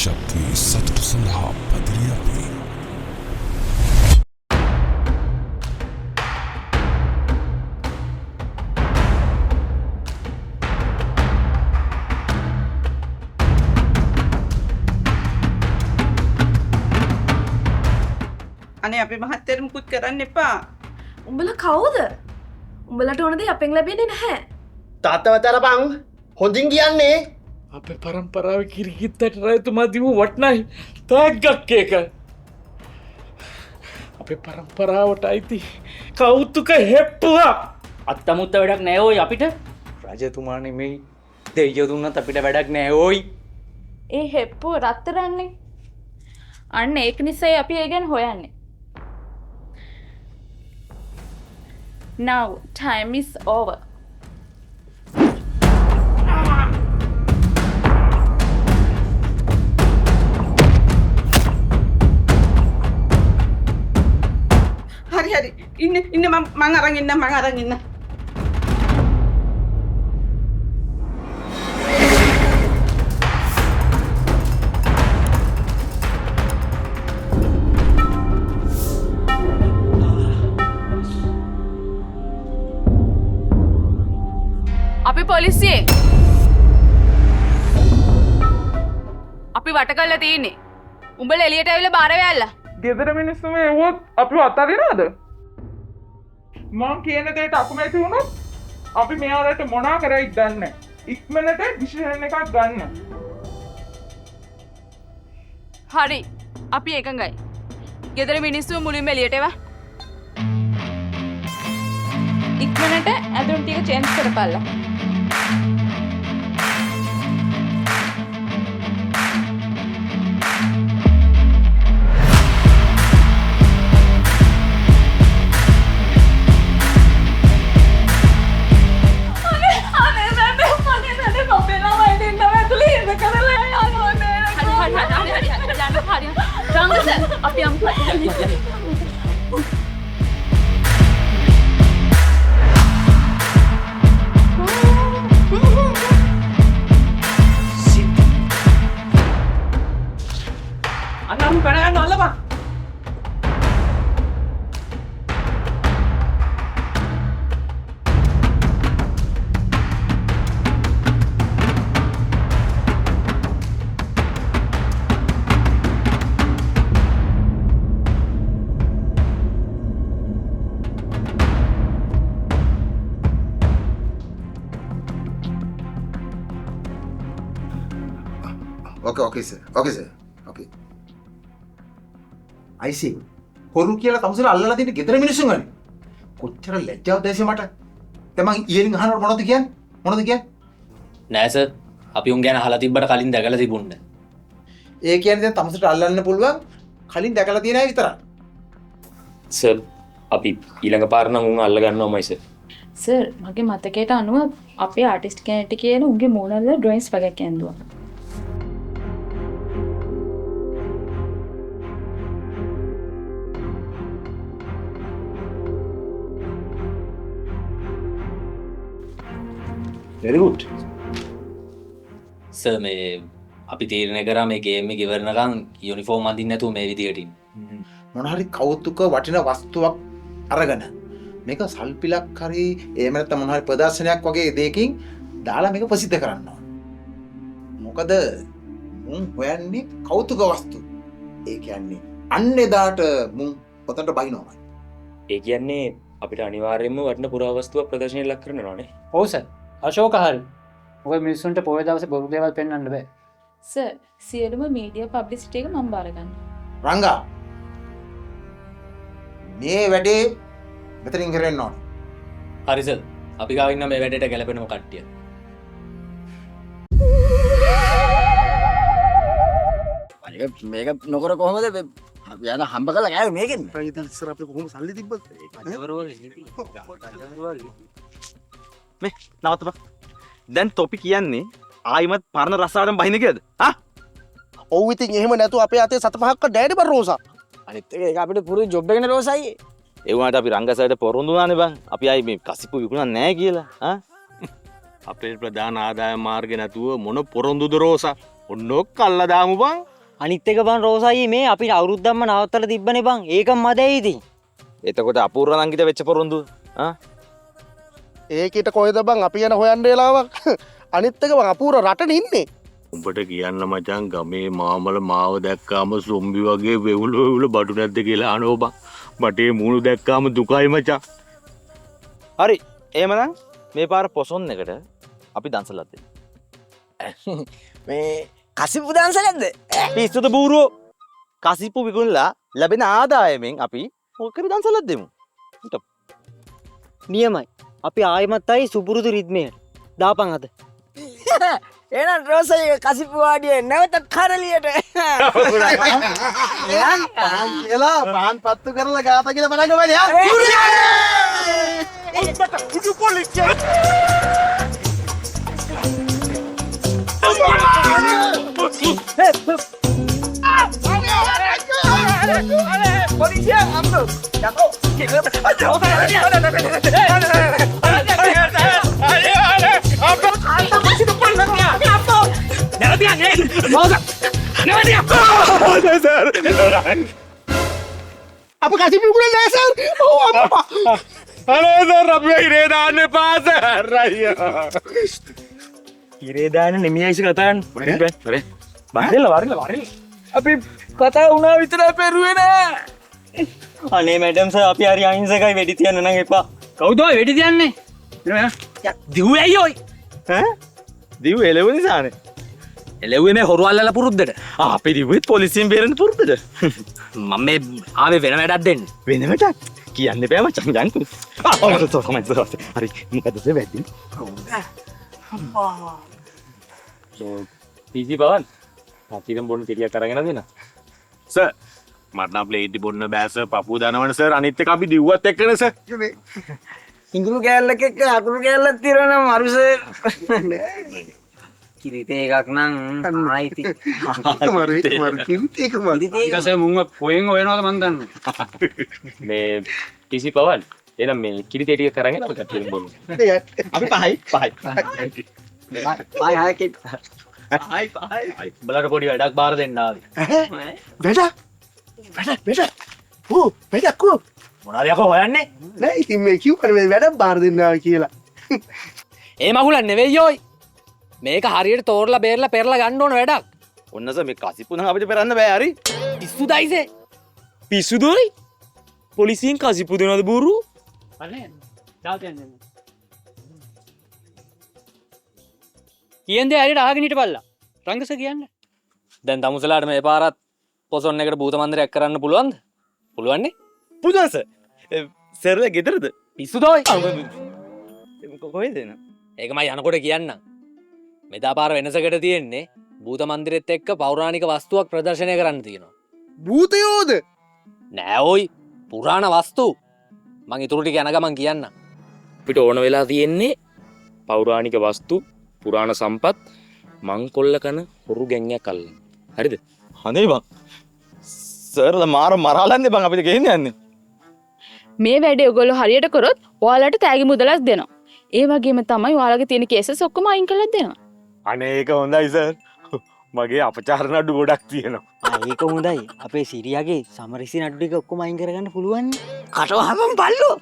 ශක්තිය සතුට සඳහා පැතිරී අපි අනේ අපි මහත්තයර මුකුත් කරන්න එපා. උඹලා කවුද? උඹලට ඕන දේ අපෙන් ලැබෙන්නේ නැහැ. තාත්තවතරපං හොඳින් කියන්නේ අපේ පරම්පරාව කිරිගිත්තට රයතුමා දිව වටනයි තෑග්ගක් ඒක. අපේ පරම්පරාවට අයිති කෞතුක හෙප්පුවා. අත්තමුත්ත වැඩක් නෑ ඕයි අපිට. රජතුමා නෙමෙයි දෙයියෝ දුන්නත් අපිට වැඩක් නෑ ඕයි. ඒ හෙප්පුව රත්තරන්නේ. අන්න ඒක නිසායි අපි ඒ ගැන හොයන්නේ. Now time is over. හරි ඉන්න මං අරන් ඉන්න. අපි පොලිසියේ අපි වට කරලා තියෙන්නේ. උඹලා එළියට ඇවිල්ලා බාර වෙයල්ලා. ගෙදර මිනිස්සුම එව්වොත් අපිව අතාරිනවද? මං කියන දෙයට අකමැති වුණොත් අපි මෙයාලට මොනා කරයිද දන්නේ නැහැ. ඉක්මනට ඩිසිෂන් එකක් ගන්න. හරි. අපි එකඟයි. ගෙදර මිනිස්සු මුලින්ම එළියට එවා. ඉක්මනට ඇඳුම් ටික චේන්ජ් කරපල්ලා. අපි යමු. අනම් කරගන්න අල්ලපන්. Okay sir. Okay. I see. හොරු කියලා තමුසල අල්ලලා තියෙන ගෙදර මිනිස්සුන් ගන්නේ. කොච්චර ලැජ්ජාවද ඇසෙ මට. දැන් මං ඊයෙන් අහනකොට මොනවද කියන්නේ? නෑ සර්. අපි උන් ගැන අහලා තිබ්බට කලින් දැකලා තිබුණේ. ඒ කියන්නේ දැන් තමුසලට අල්ලන්න පුළුවන් කලින් දැකලා තියෙන අය විතරයි. සර් අපි ඊළඟ පාර නම් උන් අල්ල ගන්නවමයි සර්. සර් මගේ මතකයට අනුව අපේ ආටිස්ට් කෙනෙක්ට කියන උන්ගේ මූණවල ඩ්‍රොයින්ස් වගේක් ඇඳුවා. Very good. සර් මේ අපි තීරණය කරා මේ ගේම් එක ඉවරනකම් යුනිෆෝම් අඳින්න නැතුව මේ විදියට ඉන්න. මොන හරි කෞතුක වටින වස්තුවක් අරගෙන මේක සල්පිලක් හරි එහෙම නැත්නම් මොන හරි ප්‍රදර්ශනයක් වගේ දෙයකින් දාලා මේක ප්‍රසිද්ධ කරන්න ඕන. මොකද මුන් හොයන්නේ කෞතුක වස්තු. ඒ කියන්නේ අන්න එදාට මුන් පොතට බහිනවා. ඒ කියන්නේ අපිට අනිවාර්යයෙන්ම වටින පුරාවස්තුවක් ප්‍රදර්ශනයට ලක් කරනවානේ. ඔව් සර්. අශෝක හරි. මොකද මිනිස්සුන්ට පොය දවසේ බොරු දේවල් පෙන්වන්න බෑ. සර් සියලුම මීඩියා පබ්ලිසිටි එක මම බාර ගන්නවා. රංගා මේ වැඩේ මෙතනින් කරන්න ඕන. හරි සර්. අපි ගාව ඉන්න මේ වැඩේට ගැලපෙනම කට්ටිය. මේක නොකර කොහොමද අපි යන හම්බ කරලා ගෑවේ මේකෙන්. ඉතින් ඉස්සර අපිට කොහොම සල්ලි තිබ්බද? මේ නවත්තපන්. දැන් තොපි කියන්නේ ආයිමත් පරණ රස්සාවෙන් බහින කියද? හා? ඔව් ඉතින් එහෙම නැතුව අපේ අතේ 7-5ක් ඩෑඩි බර රෝසා. අනිත් එක ඒක අපිට පුරු ජොබ් එකනේ රෝසයි. ඒ වුණාට අපි රංගසයට පොරොන්දු වුණානේ බං. අපි ආයි මේ කසිප්පු විකුණන්නේ නැහැ කියලා. හා? අපේ ප්‍රධාන ආදායම මාර්ගේ නැතුව මොන පොරොන්දුද රෝසා? ඔන්නෝ කල්ලා දාමු බං. අනිත් එක බං රෝසයි මේ අපි අවුරුද්දක්ම නවත්තලා තිබ්බනේ බං. ඒක මදයි ඉතින්. එතකොට අපූර්ව නංගිට වෙච්ච පොරොන්දු ඒකට කොහෙද බං අපි යන හොයන්න වෙලාවක්. අනිත් එක බං අපූර්ව රටනේ ඉන්නේ. උඹට කියන්න මචං ගමේ මාමල මාව දැක්කාම සොම්බි වගේ වෙවුල බඩු නැද්ද කියලා අහනවා බං. මට ඒ මූණු දැක්කාම දුකයි මචං. හරි එහෙමනම් මේ පාර පොසොන් එකට අපි දන්සලත් දෙමු. මේ කසිප්පු දන්සලද? පිස්සුද බූරුවෝ. කසිප්පු විකුණලා ලැබෙන ආදායමෙන් අපි ඔකට දන්සලත් දෙමු. නියමයි. අපි ආයෙමත් ආයි සුපුරුදු රිද්මයට. දාපන් අත. එහෙනම් රෝසයි කසිප්පු වාඩියේ නැවත කරලියට. කියලා පාන් පත්තු කරලා ගාත කියලා බලන්න බෑ. apa kasih pukulan dasar? Oh apa? Halo sir, අපි ඉරේ දාන්න එපා සර් අයියා. ඉරේ දාන්න නෙමෙයි ඉස්ස කතා කරන්නේ. වරිල්ල. අපි කතා වුණා විතරයි පෙරුවේ නෑ. අනේ මැඩම් සර් අපි හරි අහිංසකයි වෙඩි තියන්න නම් එපා. කවුද ඔය වෙඩි තියන්නේ? දිව්වේ අයියෝ. දිව් එලෙව නිසානේ. එළෙව්වේ මේ හොරු අල්ලලා පුරුද්දට. අපි දිව්වෙත් පොලිසියෙන් බේරෙන්න පුරුද්දට. මම මේ ආවේ වෙන වැඩක් දෙන්න. වෙන වැඩක් කියන්න බෑ මචං යන්කෝ. හරි මොකද වෙද්දි? පීසි පවන් පතිරම් බොන්න කෙටියක් අරගෙන දෙන්න. සර් මට නම් ප්ලේට් බොන්න බෑ සර් පපුව දනවන සර් අනිත් එක අපි දිව්වත් එක්කනේ සර්. ඉඟුරු කෑල්ලක එක්ක අකුරු කෑල්ලක් තිරනවා මරුස. කිරිතේ එකක් නම් ආයිති. ඊකසේ මුංග පොයෙන් හොයනවාද මන් දන්නේ. මේ පීසි පවන් එහෙනම් මේ කිරිතේ ටික කරගෙන අපි කට්ටියෙන් බොමු. අපි පහයි. බයි හයකේ. බලන්න පොඩි වැඩක් බාර දෙන්න ආවේ. වැඩක් කෝ. මොනවද යකෝ හොයන්නේ? නෑ ඉතින් මේ කිව්වනේ වැඩක් බාර දෙන්නවා කියලා. ඒ මගුලන් නෙවෙයි යෝයි. මේක හරියට තෝරලා බේරලා පෙරලා ගන්න ඕන වැඩක්. ඔන්න සර් මේ කසිප්පු නම් අපිට පෙරන්න බෑ හරි. පිස්සුදයිසේ. පිස්සුදොයි? පොලිසියෙන් කසිප්පු දෙනවද බూరు? අනේ. දාතෙන්නේ. කියන්නේ හරියට අහගෙන හිටපල්ලා. රංගස කියන්නේ. දැන් තමුසලාට මේ පාරත් පොසොන් එකට භූත මන්දිරයක් කරන්න පුළුවන්ද? පුළුවන්නේ? පුදුම සර්. සර්ලා ගෙදරද? පිස්සුදෝයි. කොහෙද එන? ඒක මම යනකොට කියන්නම්. මෙදා පාර වෙනසකට තියෙන්නේ භූත මන්දිරෙත් එක්ක පෞරාණික වස්තුවක් ප්‍රදර්ශනය කරන්න තියෙනවා. භූතයෝද? නෑ ඔයි පුරාණ වස්තු. මං ඉතුරු ටික යන ගමන් කියන්නම්. අපිට ඕන වෙලා තියෙන්නේ පෞරාණික වස්තු, පුරාණ සම්පත්, මංකොල්ල කන හොරු ගැන්යක් අල්ලන්න. හරිද? අනේ බං. සර්ලා මාර මරාලන්නේ බං අපිට ගෙන්න යන්නේ. මේ වැඩේ ඔයගොල්ලෝ හරියට කරොත් ඔයාලට තෑගි මුදලක් දෙනවා. ඒ වගේම තමයි ඔයාලගේ තියෙන කේසස් ඔක්කොම අයින් කරලා දෙනවා. අනේ ඒක හොඳයි සර්. මගේ අපචාර නඩු ගොඩක් තියෙනවා. ඒක හොඳයි. අපේ සිරියාගේ සමරිසි නඩු ටික ඔක්කොම අයින් කරගන්න පුළුවන්. කටවහම බල්ලෝ.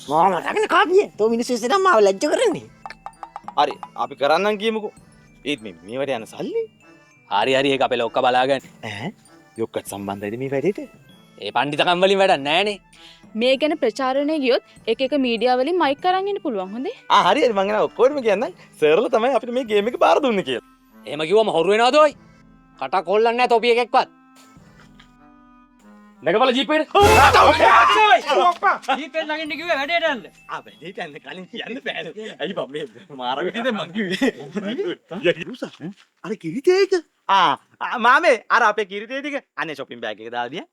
මාම ළඟන කාපිය. තෝ මිනිස්සු ඉස්සරහම මාව ලැජ්ජ කරන්නේ. හරි අපි කරන්නම් කියමුකෝ. ඒත් මේවට යන සල්ලි හරි ඒක අපේ ලොක්ක බලාගන්න. යොක්කට සම්බන්ධයිද මේ වැඩේට? ඒ පණ්ඩිතකම් වලින් වැඩක් නෑනේ. මේ ගැන ප්‍රචාරණය ගියොත් එක මීඩියා වලින් මයික් අරන් ඉන්න පුළුවන්. හොඳේ? හරි මං එනවා ඔක්කොටම කියන්නම්. සර්ලා තමයි අපිට මේ ගේම් එක බාර දුන්නේ කියලා. එහෙම කිව්වම හොරු වෙනවද ඔයි? කටක් හොල්ලන්නේ නැහැ තොපි එකෙක්වත්. නැගපල ජීපේට. ජීපෙන් ළඟින් කිව්වේ වැඩේට යන්න. වැඩේට යන්න කලින් කියන්න බෑනේ. ඇයි බම් මේ මාර විදිහට මං කිව්වේ. රුසා අර කිරිතේක. මාමේ අර අපේ කිරිතේ ටික අනේ shopping bag එක දාලා දියා.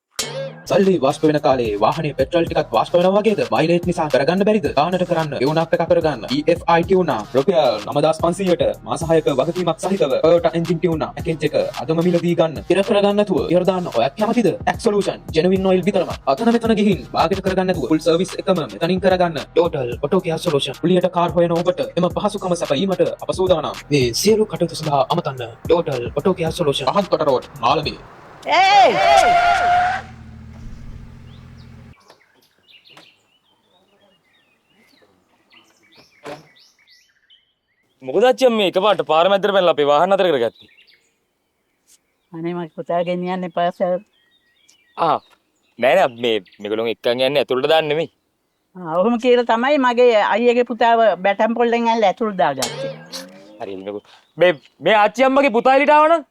සල්ලි වාස්ප වෙන කාලේ වාහනේ පෙට්‍රල් ටිකක් වාස්ප වෙනවා වගේද මයිලේජ් නිසා කරගන්න බැරිද? ගානට කරන්න ගෙවුණක් එක කරගන්න EFI ටියුනා රුපියල් 9500ට මාස 6ක වගකීමක් සහිතව Toyota engine ටියුනා පැකේජ් එක අදම මිලදී ගන්න. ඉර කරගන්න නැතුව ඉර දාන්න ඔයත් කැමතිද? Tax Solution genuine oil විතරම. අතන මෙතන ගිහින් බාගෙට කරගන්න නැතුව full service එකම මෙතනින් කරගන්න. Total Auto Care Solution. පුලියට කාර් හොයන ඔබට එම පහසුකම සැපයීමට අප සූදානම්. මේ සියලු කටයුතු සඳහා අමතන්න Total Auto Care Solution. Ahanthota road Malabe. මොකද අච්චම් මේ එකපාරට පාර මැද්දට පැනලා අපේ වාහන අතර කරගත්තේ. අනේ මම පුතා ගෙනියන්නේ පාසල්. නෑ නෑ මේගොල්ලෝ එක්කන් යන්නේ ඇතුළට දාන්න නෙමෙයි. ඔහොම කියලා තමයි මගේ අයියගේ පුතාව බැටම් පොල්ලෙන් ඇල්ල ඇතුළට දාගත්තේ. හරි එන්නකෝ. මේ ආච්චි අම්මගේ පුතා එළියට ආවනම්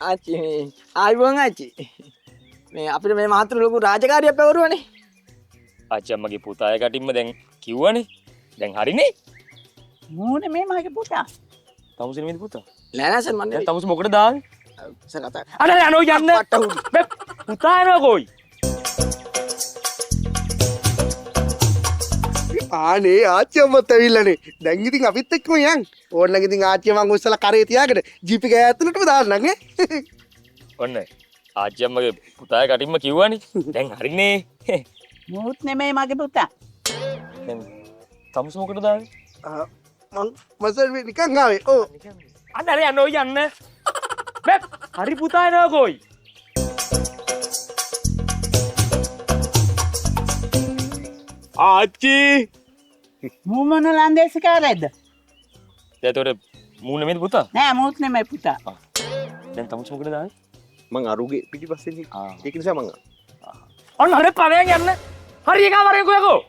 ආච්චි ආයිබෝන් ආච්චි. මේ අපිට මේ මහතුරු ලොකු රාජකාරියක් පැවරුවනේ. ආච්චි අම්මගේ පුතා එකටින්ම දැන් කිව්වනේ. දැන් හරිනේ. මූනේ මේ මගේ පුතා. තමුසේ මේ පුතා. නෑ නෑ සර් මන්නේ. දැන් තමුසේ මොකටද දාන්නේ? සර් කතා. අර යනෝ යන්න. මේ පුතා එනවා කොයි? ආනේ ආච්චි අම්මත් ඇවිල්ලානේ. දැන් ඉතින් අපිත් එක්කම යන්. ඕනනම් ඉතින් ආච්චි මං උස්සලා කරේ තියාගෙන ජීප් එක ඇතුළටම දාන්නම් ඈ. ඔන්න ආච්චි අම්මගේ පුතා එකටින්ම කිව්වනේ. දැන් හරිනේ. මූත් නෙමෙයි මගේ පුතා. දැන් තමුසේ මොකටද දාන්නේ? මං මසල් නිකන් ආවේ. ඔව්. අnder යනෝ යන්න. මේ හරි පුතා එනවා කොයි? ආච්චි මූ මොන ලන්දේසිකාරයද? එතකොට මූ නෙමෙයිද පුතා? නෑ මූත් නෙමෙයි පුතා. දැන් තමුසේ මොකටද දාන්නේ? මං අරුගේ පිටිපස්සෙන් ඒක නිසා මං ඔන්න හරි පරයන් යන්න. හරි එකා වරෙන් කොයකෝ.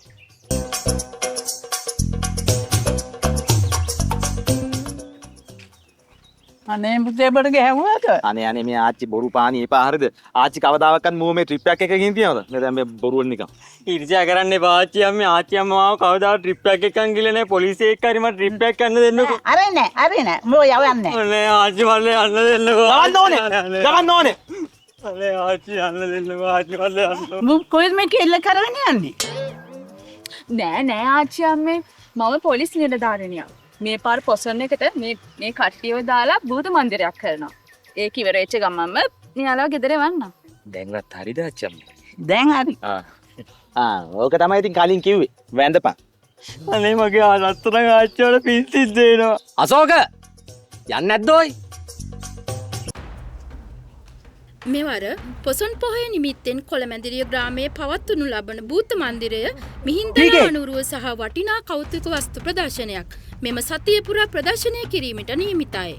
අනේ පුතේ බඩ ගැහුවාද? අනේ අනේ මේ ආච්චි බොරු පානි එපා හරිද? ආච්චි කවදාවත් මූ මේ ට්‍රිප් එකක් එකකින් තියනවද? මේ දැන් මේ බොරුවල් නිකන්. ඉරිසියා කරන්න එපා ආච්චි අම්මේ මාව කවදාවත් ට්‍රිප් එකක් එකන් ගිහලා නැහැ පොලිසිය එක්ක හරි මට ට්‍රිප් එකක් යන්න දෙන්නකෝ. අරේ නෑ මෝ යවන්නේ. අනේ ආච්චි මල්ලේ යන්න දෙන්නකෝ. යවන්න ඕනේ. අනේ ආච්චි යන්න දෙන්නකෝ ආච්චි මල්ලේ යන්න. මූ කොහෙද මේ කෙල්ල කරගෙන යන්නේ? නෑ ආච්චි අම්මේ මම පොලිස් නිලධාරිනියක්. මේ පාර පොසොන් එකට මේ කට්ටියව දාලා භූත මන්දිරයක් කරනවා. ඒක ඉවර වෙච්ච ගමන්ම මෙයාලා ගෙදර එවන්න. දැන්වත් හරිද අච්චි අම්මා? දැන් හරි. ඕක තමයි ඉතින් කලින් කිව්වේ. වැඳපන්. අනේ මගේ ආරත්තන ආච්චි වල පිස්සුත් දෙනවා. අසෝක යන්නේ නැද්ද ඔයි? මෙවර පොසොන් පොහොය නිමිත්තෙන් කොළමැදිරිය ග්‍රාමයේ පවත්වනු ලබන භූත මන්දිරය මිහින්දලා අනුරුව සහ වටිනා කෞතුක වස්තු ප්‍රදර්ශනයක් මෙම සතිය පුරා ප්‍රදර්ශනය කිරීමට නියමිතයි.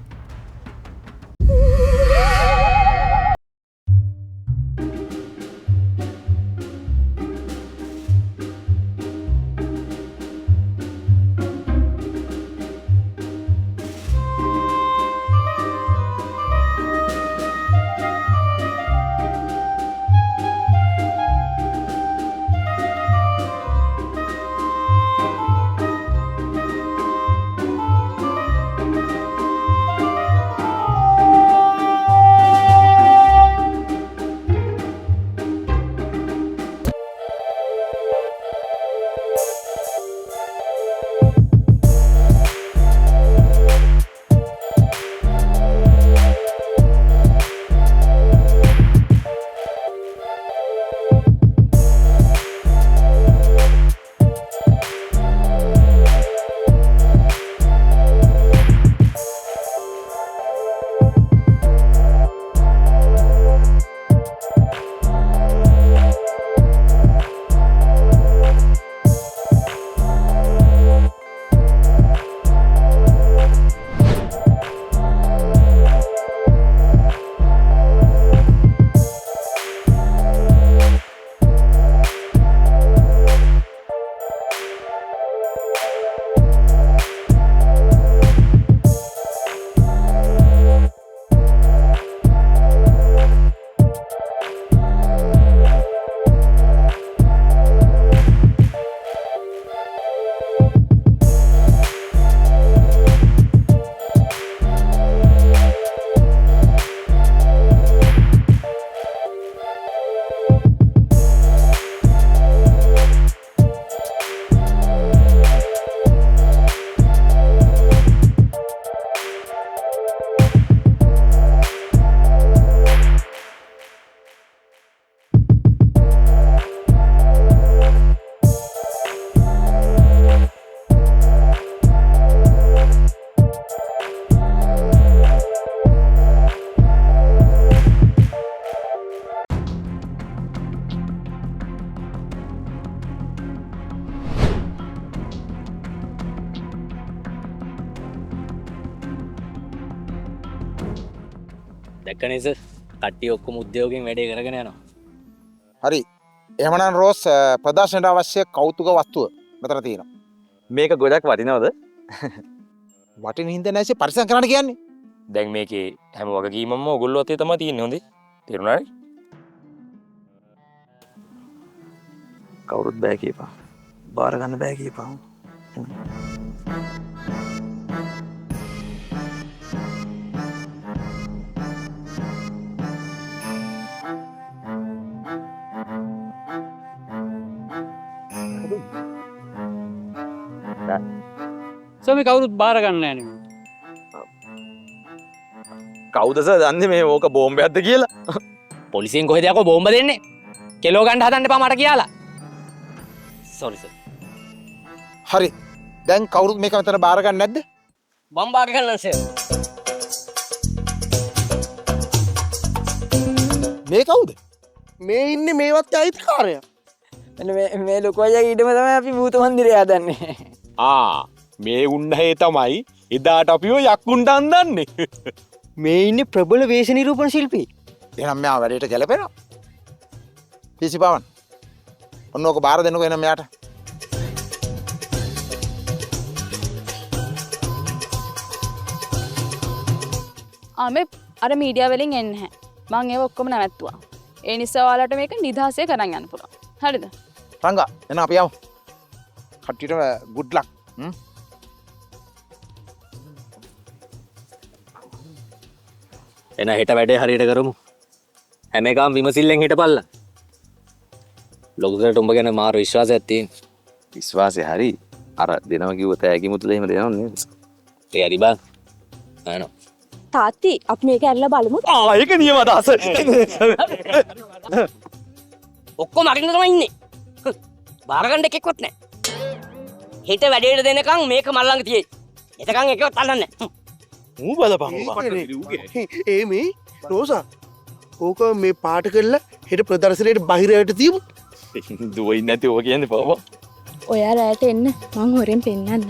දැක්කනේස කට්ටිය ඔක්කොම උද්‍යෝගයෙන් වැඩේ කරගෙන යනවා. හරි. එහෙමනම් රෝස් ප්‍රදර්ශනයට අවශ්‍ය කෞතුක වස්තුව මෙතන තියෙනවා. මේක ගොඩක් වටිනවද? වටින හින්දා නැසෙ පරිස්සම් කරන්න කියන්නේ. දැන් මේකේ හැම වගකීමම ඔයගොල්ලෝ අතේ තමයි තියෙන්නේ හොඳේ. තේරුණාද? කවුරුත් බෑ කියපන්. බාර ගන්න බෑ කියපන්. සම කවුරුත් බාර ගන්න නෑනේ. කවුද සර් දන්නේ මේ ඕක බෝම්බයක්ද කියලා? පොලිසියෙන් කොහෙද යකෝ බෝම්බ දෙන්නේ? කෙලෝ ගන්න හදන්න එපා මට කියලා. Sorry sir. හරි. දැන් කවුරුත් මේක මෙතන බාර ගන්න නැද්ද? මම බාර ගන්නම් සර්. මේ කවුද? මේ ඉන්නේ මේවත් අයිතිකාරයා. මේ ලොකු අයියාගේ ඊටම තමයි අපි භූත මන්දිරය හදන්නේ. මේ උන්නහේ තමයි එදාට අපිෝ යක්කුන්ට අන්දන්නේ. මේ ඉන්නේ ප්‍රබල වේශ නිරූපණ ශිල්පී. එහෙනම් මෙයා වැඩේට ගැලපෙනවා. පිසි පාවන්. ඔන්න ඕක බාර දෙන්නකෝ එහෙනම් මෙයාට. ආමේ අර මීඩියා වලින් එන්නේ නැහැ. මං ඒව ඔක්කොම නැවැත්තුවා. ඒ නිසා ඔයාලට මේක නිදහසේ කරන් යන්න පුළුවන්. හරිද? රංගා එන අපි යමු. කට්ටියට good luck. එන හෙට වැඩේ හරියට කරමු. හැම එකම විමසිල්ලෙන් හිටපල්ලා. ලොකුකට උඹ ගැන මාර විශ්වාසයක් තියෙන. විශ්වාසය හරි. අර දෙනව කිව්ව තෑගි මුතුල එහෙම දෙනව නේද? ඒ හරි බං. ආනෝ. තාත්ති අපි මේක ඇරලා බලමු. ඒක නියම අදහස. ඔක්කොම අරින්න තමයි ඉන්නේ. බාර ගන්න එකෙක්වත් නැහැ. හෙට වැඩේට දෙනකන් මේක මල් ළඟ තියෙයි. එතකන් එකවත් අල්ලන්නේ නැහැ. ඌ බලපන්. ඒ මේ රෝසා ඕක මේ පාට කරලා හෙට ප්‍රදර්ශනයට බහිරයට තියමු. දුවයි නැති ඕක කියන්නේ පාපා. ඔයා රැයට එන්න මං හොරෙන් පෙන්නන්න.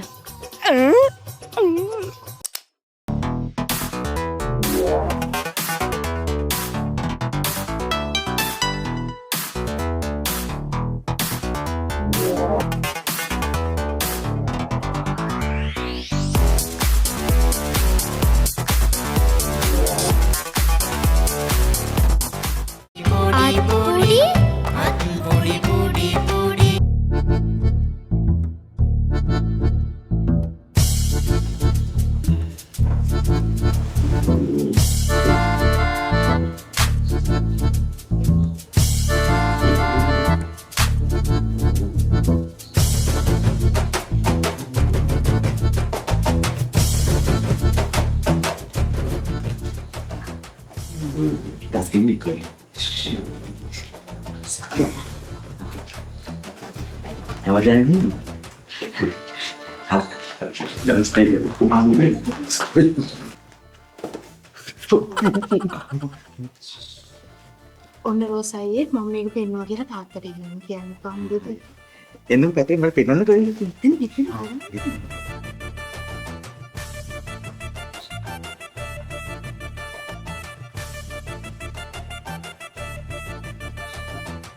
Das ging nicht gut. Ja, was denn hin? Das ist der ඔන්න රෝසයියේ මම මේක පෙන්නවා කියලා තාත්තට කියන්න කොහොමද? එන්න පැත්තේ මට පෙන්නන්න දෙන්න.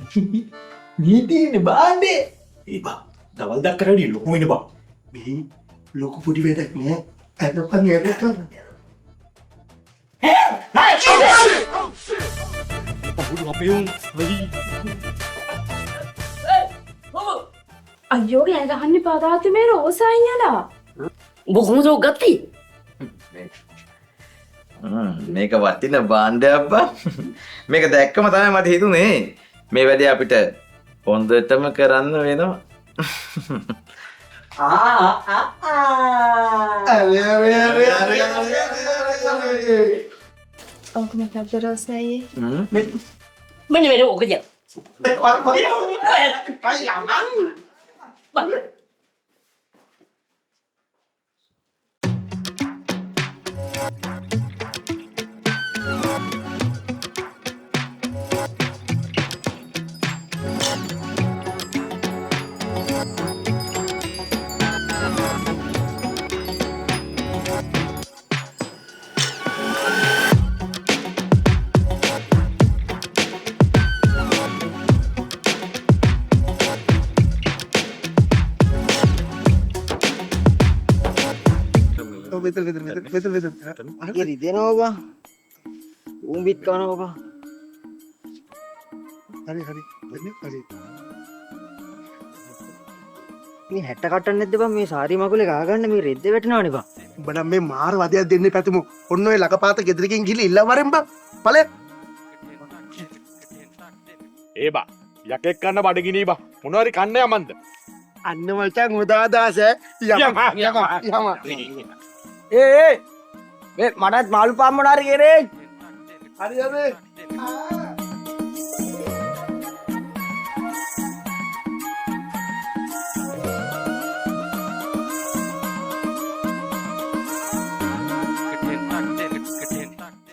ඉතින් නීතින්නේ බාන්නේ. ඒ බා දවල් දක්කරඩි ලොකු වෙන බා. මේ ලොකු පොඩි වැඩක් නෑ. අදපන් යකට. අයියෝ ගෑ ගහන්න පාදාති මේ රෝසයියලා. උඹ කොහොමද ඔක් ගත්තේ? මේක වටින බාණ්ඩයක් බා. මේක දැක්කම තමයි මට හිතුනේ මේ වැඩේ අපිට හොඳටම කරන්න වෙනවා. ඔක මොකක්ද රෝසයියේ? මෙන්න මෙන්න ඔක දිය. රිදෙනවා බා. උඹිත් කනවා බා. හරි හරි. හරි. මේ හැට කටන්න නැද්ද බං මේ සාරි මගුලේ ගහගන්න මේ රෙද්ද වැටෙනවනේ බං. උඹ නම් මේ මාර වදයක් දෙන්නේ පැතුමු. ඔන්න ඔය ලකපාත ගෙදරකින් ගිහලා ඉල්ල වරෙන් බං. ඵලය. ඒ බා යකෙක් කන්න බඩගිනී බා මොනවාරි කන්න යමන්ද අන්න මචං උදාදාස යම. ඒ මේ මටත් මාළු පාම් මොනාරි කෙරේ. හරි හරි.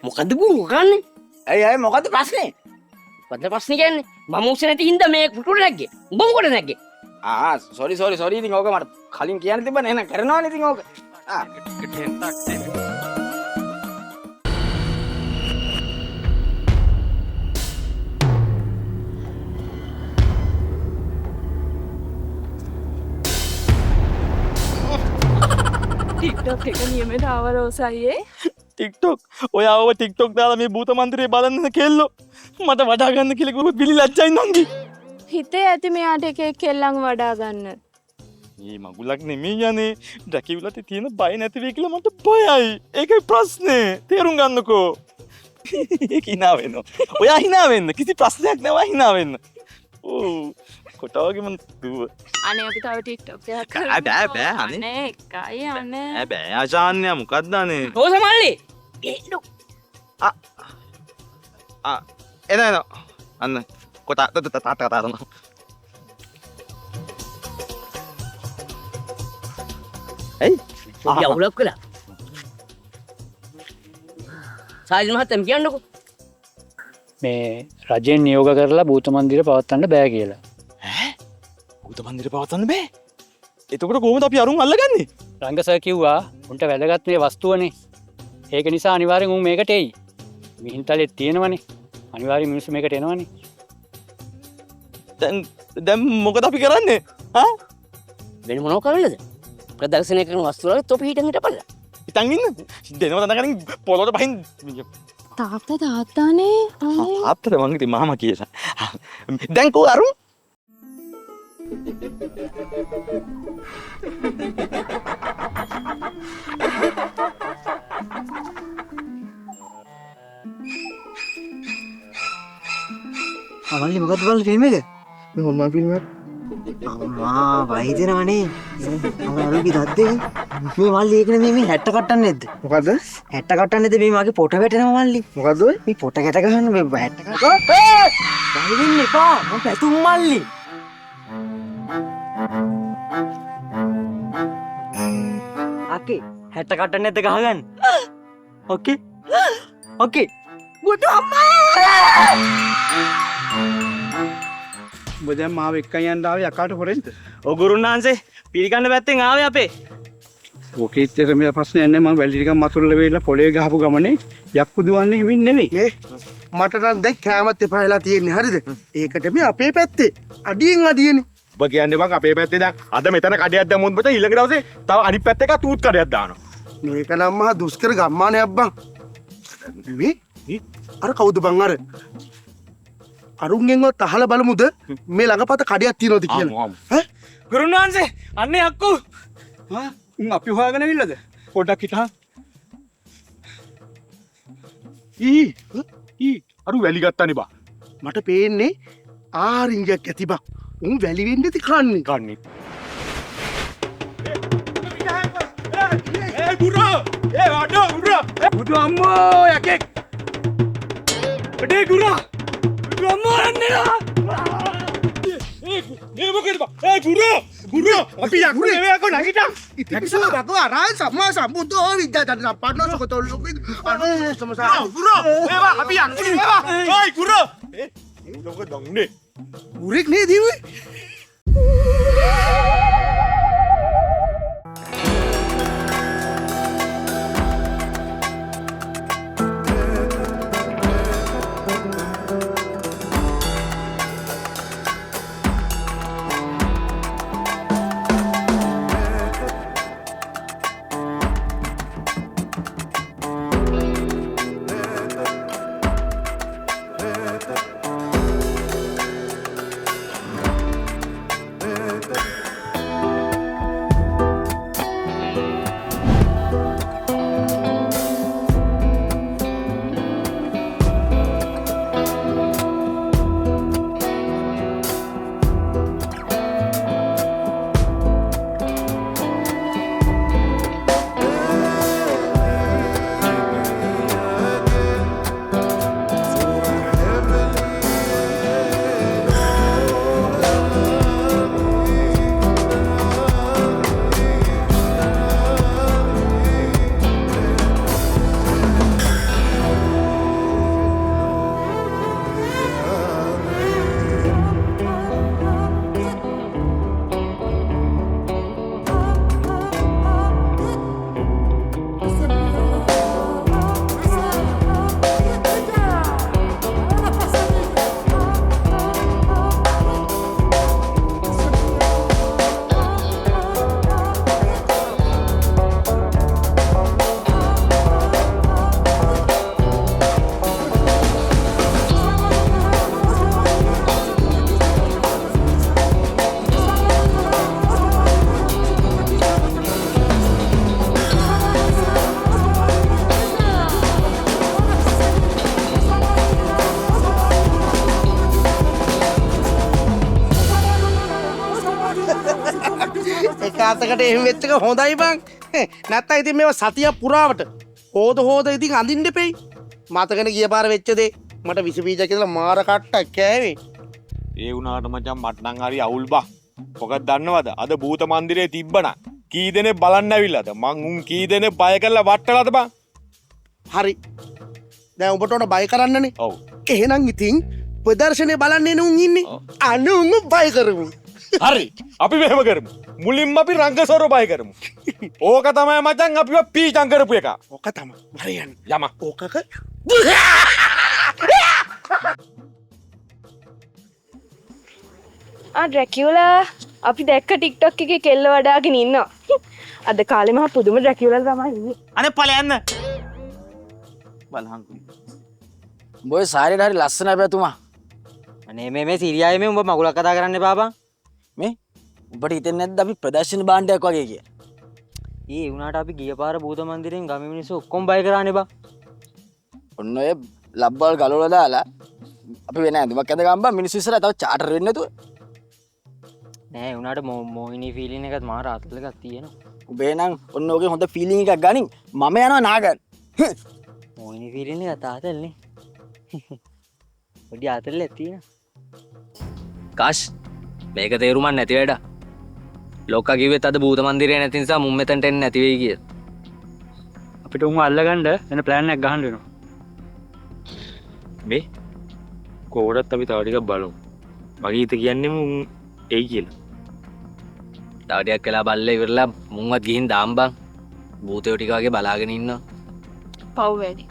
මොකද්ද බූ කන්නේ? ඇයි මොකද්ද ප්‍රශ්නේ? මොකද්ද ප්‍රශ්නේ කියන්නේ? මම උස්සේ නැති හින්දා මේ පුටුවට නැග්ගේ. උඹ මොකටද නැග්ගේ? සෝරි ඉතින් ඕක මට කලින් කියන්න තිබ්බනේ එහෙනම් කරනවනේ ඉතින් ඕක. ටික්ටොක් එක නියමෙට ආවරෝසයියේ. ටික්ටොක් ඔයාව ටික්ටොක් දාලා මේ භූත මන්දිරේ බලන්න කෙල්ලෝ මට වඩා ගන්න කියලා කිව්වොත් බිලි ලැජ්ජයි නංගි. හිතේ ඇති මෙයාට එක කෙල්ලන් වඩා ගන්න. මේ මගුලක් නෙමෙයි යන්නේ. ඩැකියුලට තියෙන බය නැති වෙයි කියලා මට බයයි. ඒකයි ප්‍රශ්නේ. තේරුම් ගන්නකෝ. ඒක hina වෙනවා. ඔයා hina වෙන්න. කිසි ප්‍රශ්නයක් නෑ ඔයා hina වෙන්න. ඕ කොටවගේම දුව. අනේ අපි තව ටික්ටොක් එකක් බෑ අනේ එකයි අනේ. බෑ ආශාන්‍ය මොකක්ද අනේ? ඕ සමල්ලි. ගේන්නු. එන අන්න කොටා තාතන. ඇයි? යවුලක් කළා. සාජන් මහත්තයා කියන්නකෝ. මේ රජයෙන් නියෝග කරලා භූත මන්දිර පවත්වන්න බෑ කියලා. භූත මන්දිර පවත්වන්න බෑ? එතකොට කොහොමද අපි අරුන් අල්ලගන්නේ? රංග සර් කිව්වා උන්ට වැදගත් මේ වස්තුවනේ. ඒක නිසා අනිවාර්යෙන් උන් මේකට එයි. මිහින්තලෙත් තියෙනවනේ. අනිවාර්යෙන් මිනිස්සු මේකට එනවනේ. දැන් මොකද අපි කරන්නේ? හා? වෙන මොනව කරන්නද? ප්‍රදර්ශනය කරන වස්තු වල තොපි හිටන් හිටපල්ලා. හිටන් ඉන්න. දෙනව තනකරින් පොළොට බහින් තාත්තානේ ආත්තර මං ඉතින් මාමා කියලා. දැන් කෝ අරුන්? අවල්ලි මොකද බලන්නේ ෆිල්ම් එක? මේ හොල්මන් ෆිල්ම් එක. අම්මා වයිදෙනවනේ. මම අරුගේ දද්දේ. මේ මල්ලි ඒකනේ මේ හැට්ට කට්ටන්නේ නැද්ද? මොකද්ද? හැට්ට කට්ටන්නේ නැද්ද මේ මගේ පොට වැටෙනවා මල්ලි. මොකද්ද ඔය? මේ පොට ගැට ගහන්න මේ හැට්ට කට්ට. වයිදින්න එපා. මම පැතුම් මල්ලි. අකේ හැට්ට කට්ටන්නේ නැද්ද ගහගන්න? ඕකේ. ඕකේ. බුදු අම්මා! උඹ දැන් මාව එක්කන් යන්න ආවේ යකාට හොරෙන්ද? ඔව් ගුරුනාන්සේ පිළිගන්න පැත්තෙන් ආවේ අපේ. ඕකේ ඉතින් මේ ප්‍රශ්නයක් නෑ මම වැලි ටිකක් මතුරුල වෙලා පොලේ ගහපු ගමනේ යක්කු දුවන්නේ හිමින් නෙවෙයි. මට නම් දැන් කෑමත් එපා වෙලා තියෙන්නේ හරිද? ඒකට මේ අපේ පැත්තේ අඩියෙන් අඩියනේ. ඔබ කියන්නේ බං අපේ පැත්තේ දැන් අද මෙතන කඩයක් දැම්මොත් බත ඊළඟ දවසේ තව අනිත් පැත්තේ එකක් තූත් කඩයක් දානවා. මේක නම් මහා දුෂ්කර ගම්මානයක් බං. මේ අර කවුද බං අර? අරුන්ගෙන්වත් අහලා බලමුද මේ ළඟපත කඩයක් තියනවද කියලා? ඈ ගුරුනාන්සේ අන්නේ අක්කු. උන් අපි හොයාගෙන ඉන්නද? පොඩ්ඩක් හිටහන්. අරු වැලි ගත්තානේ බා. මට පේන්නේ ආරින්ජයක් ඇති බං. උන් වැලි වෙන්නේ ති කන්නේ. කන්නේ. ගුරා! වඩා ගුරා! බුදු අම්මෝ යකෙක්. අඩේ ගුරා! බුදු අම්මෝ යන්නේලා! මේ මොකද බා? ගුරා! ගුරා! අපි යකුනේ නෙවෙයි අකෝ නැගිටා. ඉතින් බකෝ අරයි සම්මා සම්බුද්ධෝ විද්‍යාදන්න සම්පන්නෝ සකතොල් ලොකු අනේ සමසා. ගුරා! ඒවා අපි යකුනේ ඒවා. ඔයි ගුරා! ලොක දන්නේ. ගුරෙක් නේද ඉන්නේ? එකකට එහෙම වෙච්ච එක හොඳයි බං. නැත්තම් ඉතින් මේව සතිය පුරාවට හොද ඉතින් අඳින්න එපෙයි. මතකනේ ගිය පාර වෙච්ච දේ. මට විස බීජ කියලා මාර කට්ටක් කෑවේ. ඒ වුණාට මචං මට නම් හරි අවුල් බා. මොකද දන්නවද? අද භූත මන්දිරේ තිබ්බනා. කී දෙනෙක් බලන්න ඇවිල්ලාද? මං උන් කී දෙනෙක් බය කරලා වට්ටලාද බං? හරි. දැන් ඔබට උන බය කරන්නනේ. ඔව්. එහෙනම් ඉතින් ප්‍රදර්ශනේ බලන්න එන උන් ඉන්නේ. අනේ උන් බය කරමු. හරි. අපි මෙහෙම කරමු. මුලින්ම අපි රංගසොර බය කරමු. ඕක තමයි මචං අපිව පීචං කරපු එක. ඕක තමයි. හරි යන්න. යම. ඕකක ඩ්‍රැකියුලා අපි දැක්ක ටික්ටොක් එකේ කෙල්ල වඩාගෙන ඉන්නවා. අද කාලේ මහා පුදුම ඩ්‍රැකියුලා තමයි ඉන්නේ. අනේ ඵලයන් බලහන් බොය සාරියට හරි ලස්සනයි පැතුමා. අනේ මේ සිරියාවේ මේ උඹ මගුලක් කතා කරන්න එපා බං. මේ උඹට හිතෙන්නේ නැද්ද අපි ප්‍රදර්ශන භාණ්ඩයක් වගේ කිය? ඒ වුණාට අපි ගිය පාර භූත මන්දිරෙන් ගමේ මිනිස්සු ඔක්කොම බය කරානේ බං. ඔන්න ඔය ලබ්බල් ගලවලා දාලා අපි වෙන ඇඳුමක් ඇඳ ගම්බා මිනිස්සු ඉස්සරහ තව චාටර් වෙන්නේ නැතුව. නෑ උනාට මොහිනී ෆීලින් එකත් මාර අතල එකක් තියෙනවා. උඹේ නම් ඔන්න ඔගේ හොඳ ෆීලිං එකක් ගනින්. මම යනවා නාගන්. මොහිනී ෆීලින් එක තාතල්නේ. පොඩි අතල්ලක් තියෙනවා. කාෂ් මේක තේරුමක් නැති වැඩ. ලොක්කා කිව්වෙත් අද භූත මන්දිරේ නැති නිසා මුන් මෙතනට එන්නේ නැති වෙයි කියලා. අපිට උන් අල්ලගන්න වෙන ප්ලෑන් එකක් ගහන්න වෙනවා. මේ කොහොඩත් අපි තව ටිකක් බලමු. මගේ හිත කියන්නේ මුන් එයි කියලා. තව ටිකක් වෙලා බල්ලා ඉවරලා මුන්වත් ගිහින් දාම් බං. භූතයෝ ටික වගේ බලාගෙන ඉන්නවා. පව් වැඩි.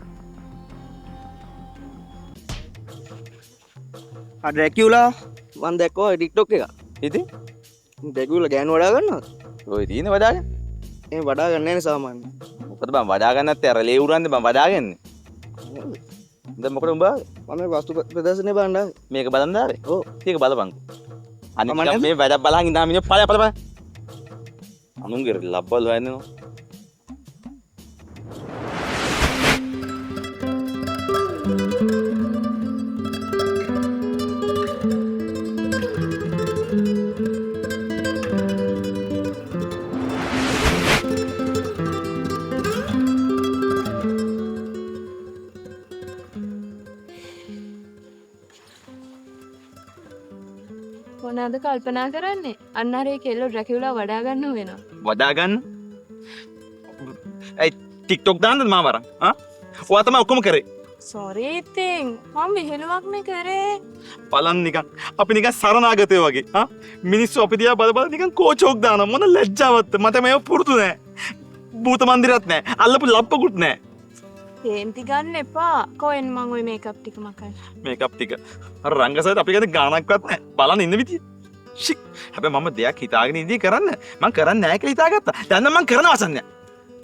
ඩ්‍රැකියුලා මන් දැක්කෝ ටික්ටොක් එක. ඉතින් ඩ්‍රැකියුලා ගෑනු වඩා ගන්නවද? ඔය තියෙන වඩාගෙන. එහෙම වඩා ගන්න නැහැ නේ සාමාන්‍ය. මොකද බං වඩා ගන්න නැත්තේ අර ලේ උරන්නේ බං වඩාගන්නේ. දැන් මොකද උඹ මම මේ වස්තු ප්‍රදර්ශනේ බලන්න ආවේ. මේක බලන්න ආවේ? ඔව්. ඒක බලපන්. අනිත් මේ වැඩ බලන් ඉඳන් මිනිහ පළ. අනුන්ගේ ලබ්බල් හොයන්නේ. මොනවද කල්පනා කරන්නේ? අන්න අර ඒ කෙල්ල ඩ්‍රැකියුලා වඩා ගන්න වෙනවා. වඩා ගන්න? ඒ ටික්ටොක් දාන්නද මාව අරන්? ඔයා තමයි ඔක්කොම කරේ. සෝරි ඉතින් මම විහිළුවක් නේ කරේ. බලන්න නිකන් අපි නිකන් සරණාගතයෝ වගේ. මිනිස්සු අපි දිහා බල නිකන් කෝචෝක් දාන මොන ලැජ්ජාවක්ද? මට මේව පුරුදු නෑ. භූත මන්දිරත් නෑ. අල්ලපු ලප්පකුත් නෑ. කේන්ති ගන්න එපා. කොහෙන් මං ওই මේකප් ටික මකයි. මේකප් ටික. අර රංගසයිත් අපි ගැන ගානක්වත් නෑ. බලන්න ඉන්න විදිය. ෂික්. හැබැයි මම දෙයක් හිතාගෙන ඉඳී කරන්න. මං කරන්නේ නෑ කියලා හිතාගත්තා. දැන් මං කරනවා අසන්නේ.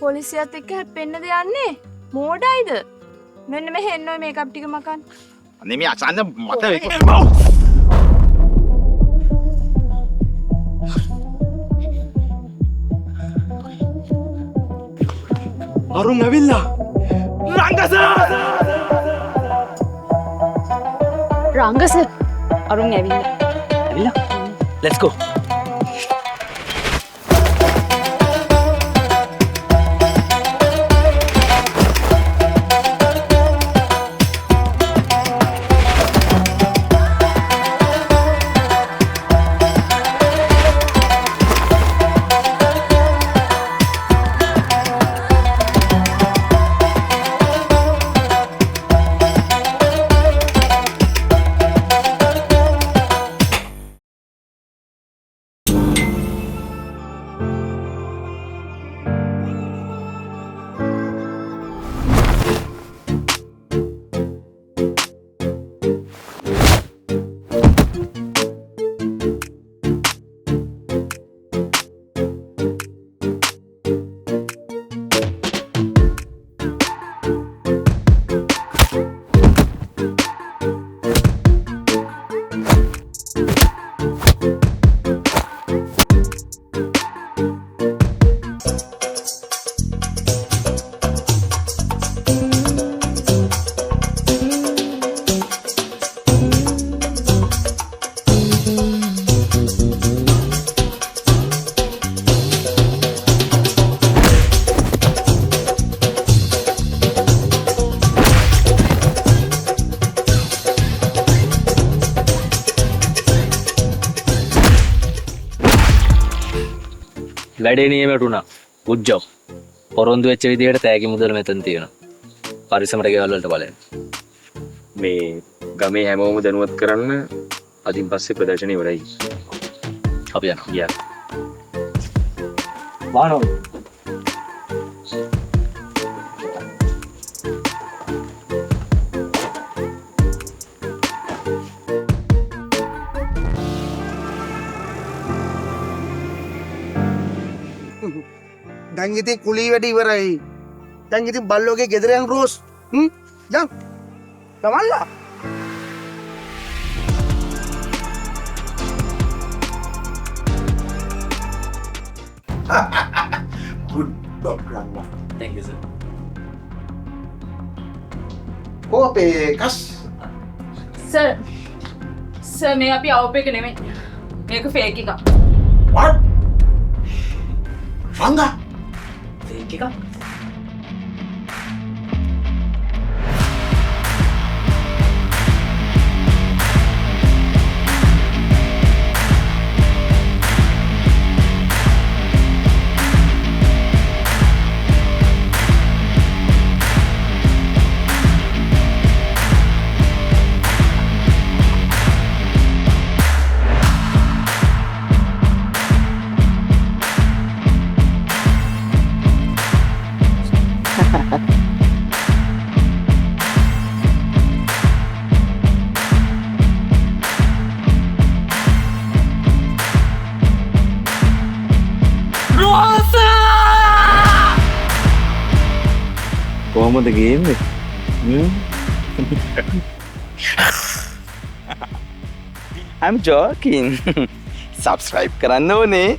පොලිසියත් එක්ක හැප්පෙන්නද යන්නේ? මෝඩයිද? මෙන්න මෙහෙන්න ওই මේකප් ටික මකන්න. අනේ මේ අසන්න මට අරුන් ඇවිල්ලා. රංගස! රංගස අරුන් ඇවිල්ලා. ඇවිල්ලා? Let's go. වැඩේ නියමයට වුණා. good job. පොරොන්දු වෙච්ච විදිහට තෑගි මුදල මෙතන තියෙනවා. පරිස්සමට ගෙවල් වලට බලන්න. මේ ගමේ හැමෝම දැනුවත් කරන්න අදින් පස්සේ ප්‍රදර්ශනය ඉවරයි. අපි යනවා. ගියා. වානෝ. දැන් ඉතින් කුලී වැඩ ඉවරයි. දැන් ඉතින් බල්ලෝගේ ගෙදර යන් රෝස්. යන්. තමල්ලා. good dog grandma. Thank you sir. කො අපේ කස් සර් මේ අපි අවුප් එක නෙමෙයි. මේක ෆේක් එකක්. what රංගා ෆේක් එකක්. කොහොමද ගේන්නේ? I'm joking. Subscribe කරන්න ඕනේ.